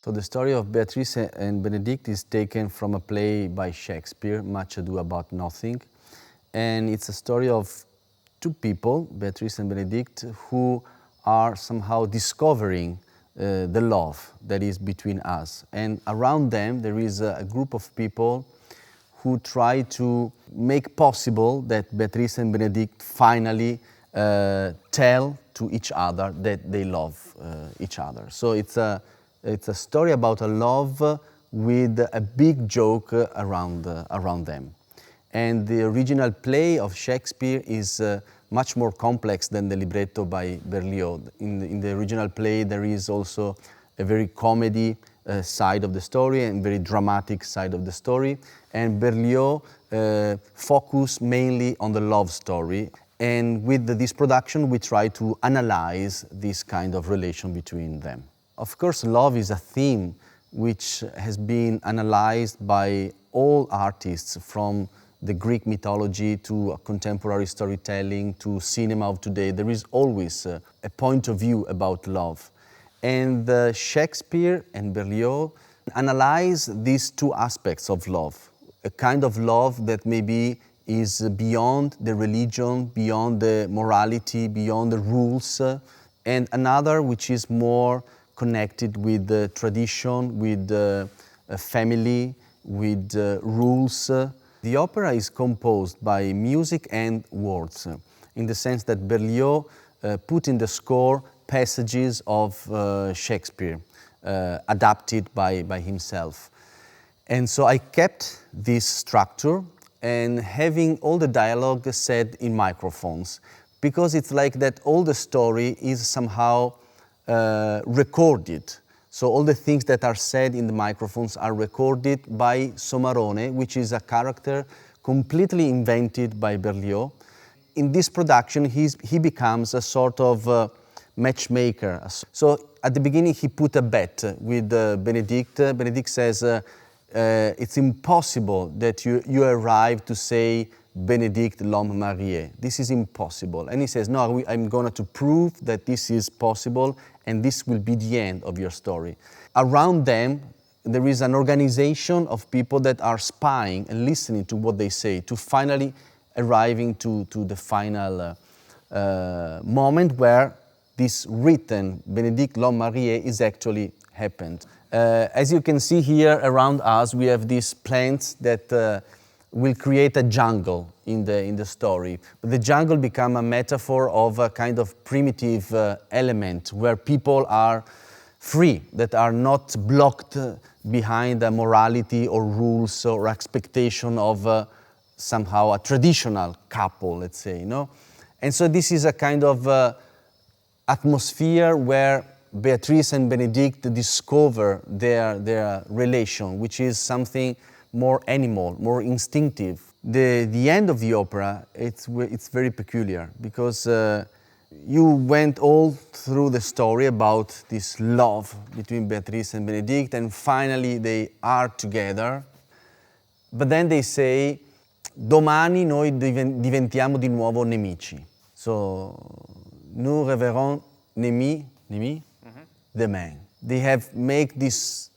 So the story of Béatrice and Bénédict is taken from a play by Shakespeare, Much Ado About Nothing. And it's a story of two people, Béatrice and Bénédict, who are somehow discovering the love that is between us. And around them there is a group of people who try to make possible that Béatrice and Bénédict finally tell to each other that they love each other. So it's a story about a love with a big joke around them. And the original play of Shakespeare is much more complex than the libretto by Berlioz. In the original play there is also a very comedy side of the story and very dramatic side of the story. And Berlioz focused mainly on the love story. And with this production we try to analyze this kind of relation between them. Of course, love is a theme which has been analyzed by all artists, from the Greek mythology to contemporary storytelling to cinema of today. There is always a point of view about love. And Shakespeare and Berlioz analyze these two aspects of love. A kind of love that maybe is beyond the religion, beyond the morality, beyond the rules, and another which is more connected with the tradition, with a family, with rules. The opera is composed by music and words, in the sense that Berlioz put in the score passages of Shakespeare, adapted by himself. And so I kept this structure and having all the dialogue said in microphones, because it's like that all the story is somehow recorded. So all the things that are said in the microphones are recorded by Somarone, which is a character completely invented by Berlioz. In this production, he becomes a sort of matchmaker. So at the beginning, he put a bet with Bénédict. Bénédict says, it's impossible that you arrive to say Bénédict l'homme marié. This is impossible. And he says, no, I'm going to prove that this is possible, and this will be the end of your story. Around them, there is an organization of people that are spying and listening to what they say, to finally arriving to the final moment where this written Bénédict l'homme marié is actually happened. As you can see here around us, we have these plants that will create a jungle in the story. But the jungle become a metaphor of a kind of primitive element where people are free, that are not blocked behind a morality or rules or expectation of somehow a traditional couple, let's say, you know? And so this is a kind of atmosphere where Béatrice and Bénédict discover their relation, which is something more animal, more instinctive. The end of the opera, it's very peculiar, because you went all through the story about this love between Béatrice and Bénédict, and finally they are together. But then they say, domani noi diventiamo di nuovo nemici. So, nous reverrons nemi, demain. They have made this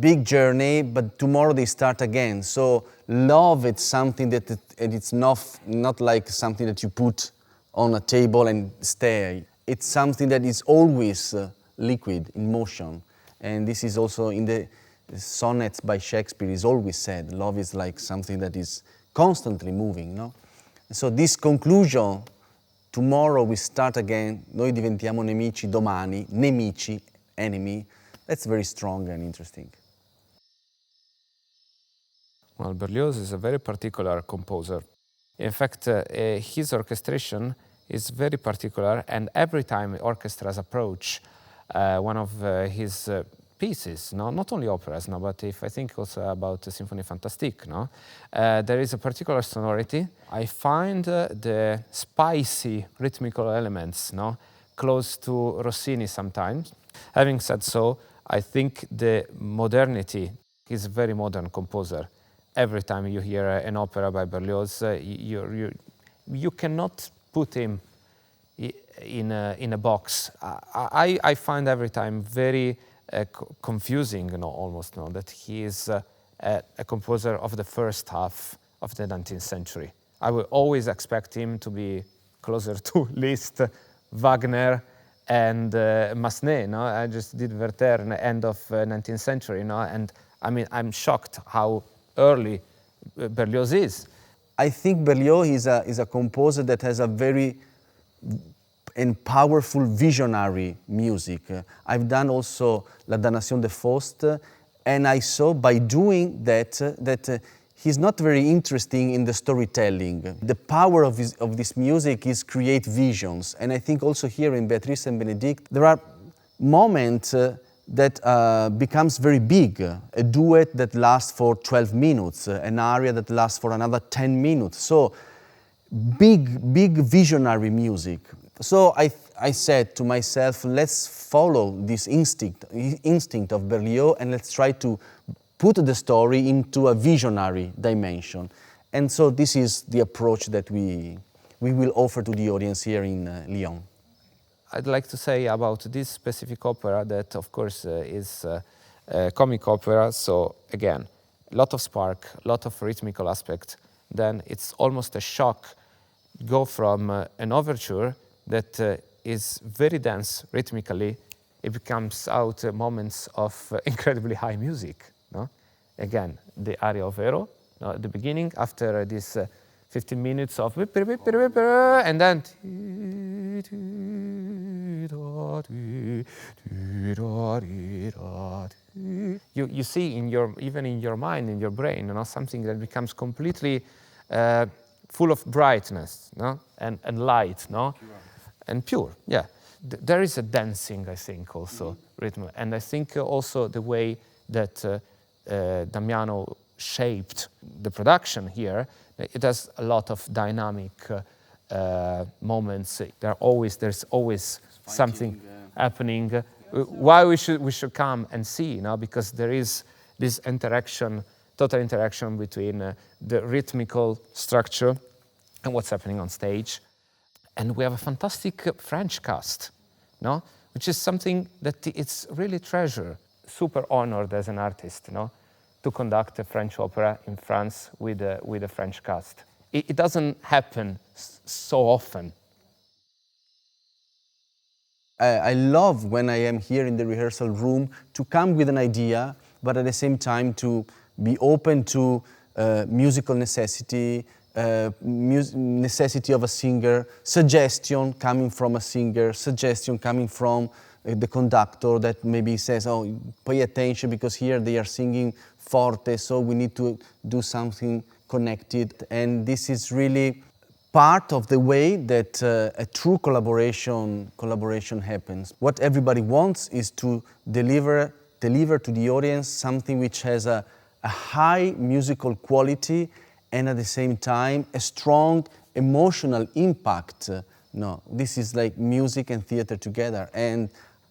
big journey, but tomorrow they start again. So love, it's something that it's not like something that you put on a table and stay. It's something that is always liquid, in motion. And this is also in the sonnets by Shakespeare is always said. Love is like something that is constantly moving, no? So this conclusion, tomorrow we start again, noi diventiamo nemici domani, nemici, enemy, that's very strong and interesting. Well, Berlioz is a very particular composer. In fact, his orchestration is very particular, and every time orchestras approach one of his pieces, no? Not only operas, no? But if I think also about the Symphonie Fantastique, no? There is a particular sonority. I find the spicy rhythmical elements, no? Close to Rossini sometimes. Having said so, I think the modernity, he's a very modern composer. Every time you hear an opera by Berlioz, you cannot put him in a box. I find every time very confusing, almost, that he is a composer of the first half of the 19th century. I will always expect him to be closer to Liszt, Wagner, and Massenet. I just did Werther in the end of 19th century, and I mean, I'm shocked how early Berlioz is. I think Berlioz is a composer that has a very and powerful visionary music. I've done also La Damnation de Faust, and I saw by doing that he's not very interesting in the storytelling. The power of this music is create visions, and I think also here in Béatrice and Bénédict there are moments that becomes very big. A duet that lasts for 12 minutes, an aria that lasts for another 10 minutes. So big visionary music. So I said to myself, let's follow this instinct of Berlioz, and let's try to put the story into a visionary dimension. And so this is the approach that we will offer to the audience here in Lyon. I'd like to say about this specific opera that, of course, is a comic opera. So again, a lot of spark, a lot of rhythmical aspect. Then it's almost a shock. Go from an overture that is very dense rhythmically, it becomes out moments of incredibly high music. Again, the aria of Ero at the beginning, after this 15 minutes of and then you see even in your mind, in your brain, something that becomes completely full of brightness, and light, and pure. Yeah, there is a dancing, I think, also rhythm, and I think also the way that Damiano shaped the production here. It has a lot of dynamic moments. There's always something happening. Why we should come and see, because there is this interaction, total interaction between the rhythmical structure and what's happening on stage. And we have a fantastic French cast, which is something that it's really treasure. Super honored as an artist, to conduct a French opera in France with a French cast. It doesn't happen so often. I love when I am here in the rehearsal room to come with an idea, but at the same time to be open to musical necessity, necessity of a singer, suggestion coming from a singer, suggestion coming from the conductor that maybe says, oh, pay attention because here they are singing forte, so we need to do something connected. And this is really part of the way that a true collaboration happens. What everybody wants is to deliver to the audience something which has a high musical quality and at the same time a strong emotional impact. This is like music and theater together, and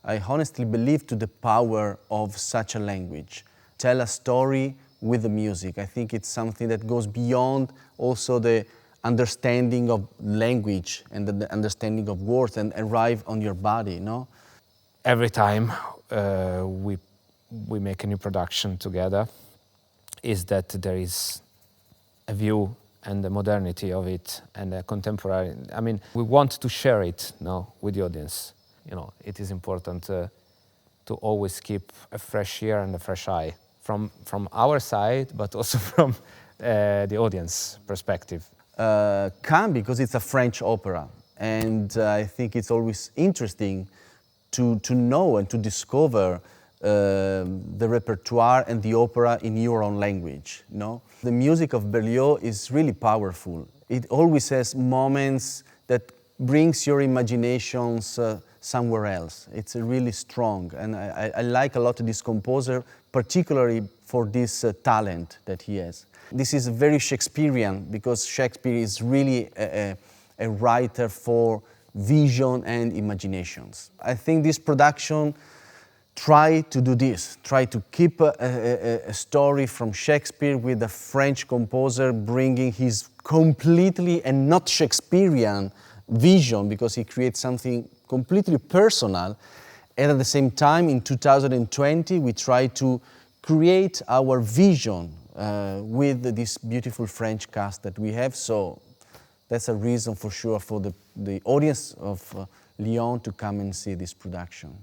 I honestly believe to the power of such a language. Tell a story with the music. I think it's something that goes beyond also the understanding of language and the understanding of words and arrive on your body, Every time we make a new production together, is that there is a view and the modernity of it and the contemporary. I mean, we want to share it with the audience. It is important to always keep a fresh ear and a fresh eye from our side, but also from the audience perspective. Come because it's a French opera, and I think it's always interesting to know and to discover the repertoire and the opera in your own language. The music of Berlioz is really powerful. It always has moments that brings your imaginations somewhere else. It's really strong, and I like a lot this composer, particularly for this talent that he has. This is very Shakespearean, because Shakespeare is really a writer for vision and imaginations. I think this production try to do this, try to keep a story from Shakespeare with a French composer bringing his completely and not Shakespearean vision, because he creates something completely personal, And at the same time, in 2020, we try to create our vision with this beautiful French cast that we have. So that's a reason for sure for the audience of Lyon to come and see this production.